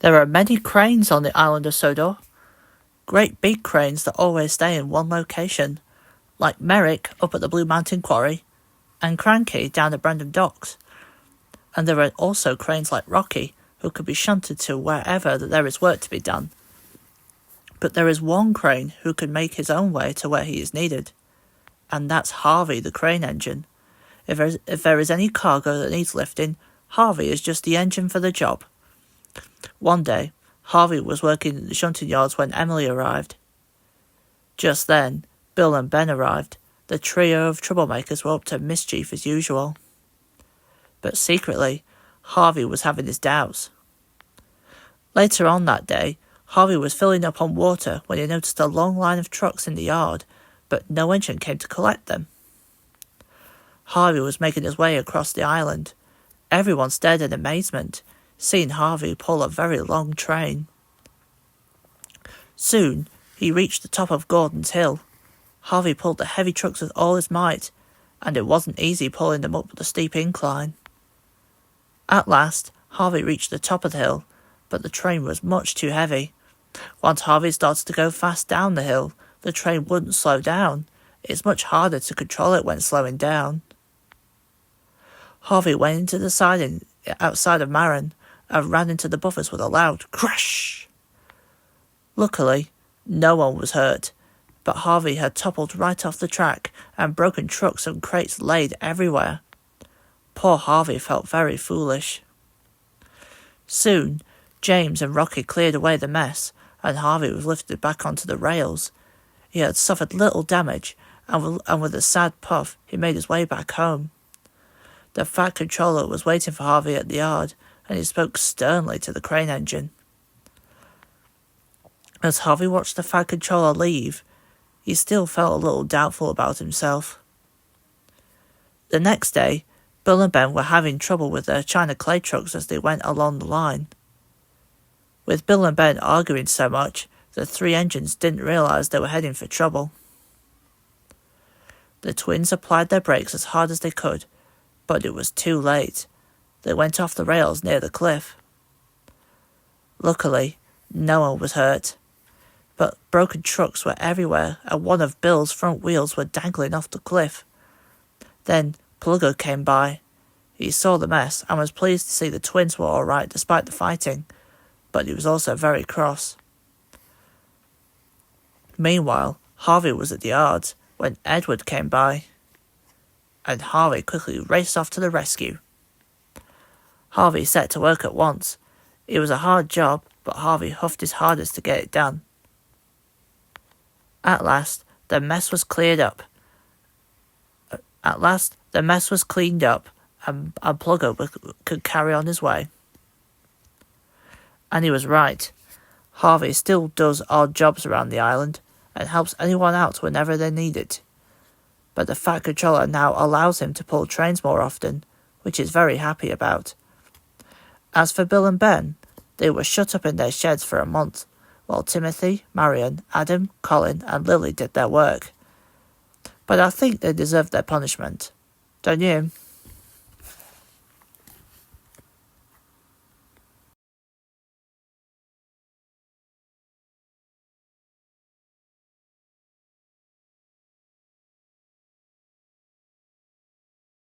There are many cranes on the island of Sodor. Great big cranes that always stay in one location, like Merrick up at the Blue Mountain Quarry, and Cranky down at Brandon Docks. And there are also cranes like Rocky, who could be shunted to wherever that there is work to be done. But there is one crane who can make his own way to where he is needed, and that's Harvey the crane engine. If there is any cargo that needs lifting, Harvey is just the engine for the job. One day, Harvey was working in the shunting yards when Emily arrived. Just then, Bill and Ben arrived. The trio of troublemakers were up to mischief as usual. But secretly, Harvey was having his doubts. Later on that day, Harvey was filling up on water when he noticed a long line of trucks in the yard, but no engine came to collect them. Harvey was making his way across the island. Everyone stared in amazement, seeing Harvey pull a very long train. Soon, he reached the top of Gordon's Hill. Harvey pulled the heavy trucks with all his might, and it wasn't easy pulling them up the steep incline. At last, Harvey reached the top of the hill, but the train was much too heavy. Once Harvey started to go fast down the hill, the train wouldn't slow down. It's much harder to control it when slowing down. Harvey went into the siding outside of Marin and ran into the buffers with a loud crash. Luckily, no one was hurt, but Harvey had toppled right off the track and broken trucks and crates laid everywhere. Poor Harvey felt very foolish. Soon, James and Rocky cleared away the mess, and Harvey was lifted back onto the rails. He had suffered little damage, and with a sad puff, he made his way back home. The Fat Controller was waiting for Harvey at the yard, and he spoke sternly to the crane engine. As Harvey watched the Fat Controller leave, he still felt a little doubtful about himself. The next day, Bill and Ben were having trouble with their China clay trucks as they went along the line. With Bill and Ben arguing so much, the three engines didn't realize they were heading for trouble. The twins applied their brakes as hard as they could, but it was too late. They went off the rails near the cliff. Luckily, no one was hurt, but broken trucks were everywhere, and one of Bill's front wheels were dangling off the cliff. Then Plugger came by. He saw the mess and was pleased to see the twins were all right despite the fighting, but he was also very cross. Meanwhile, Harvey was at the yards when Edward came by, and Harvey quickly raced off to the rescue. Harvey set to work at once. It was a hard job, but Harvey huffed his hardest to get it done. At last, the mess was cleaned up, and Plugger could carry on his way. And he was right. Harvey still does odd jobs around the island and helps anyone out whenever they need it. But the Fat Controller now allows him to pull trains more often, which he's very happy about. As for Bill and Ben, they were shut up in their sheds for a month, while Timothy, Marion, Adam, Colin and Lily did their work. But I think they deserved their punishment. Don't you?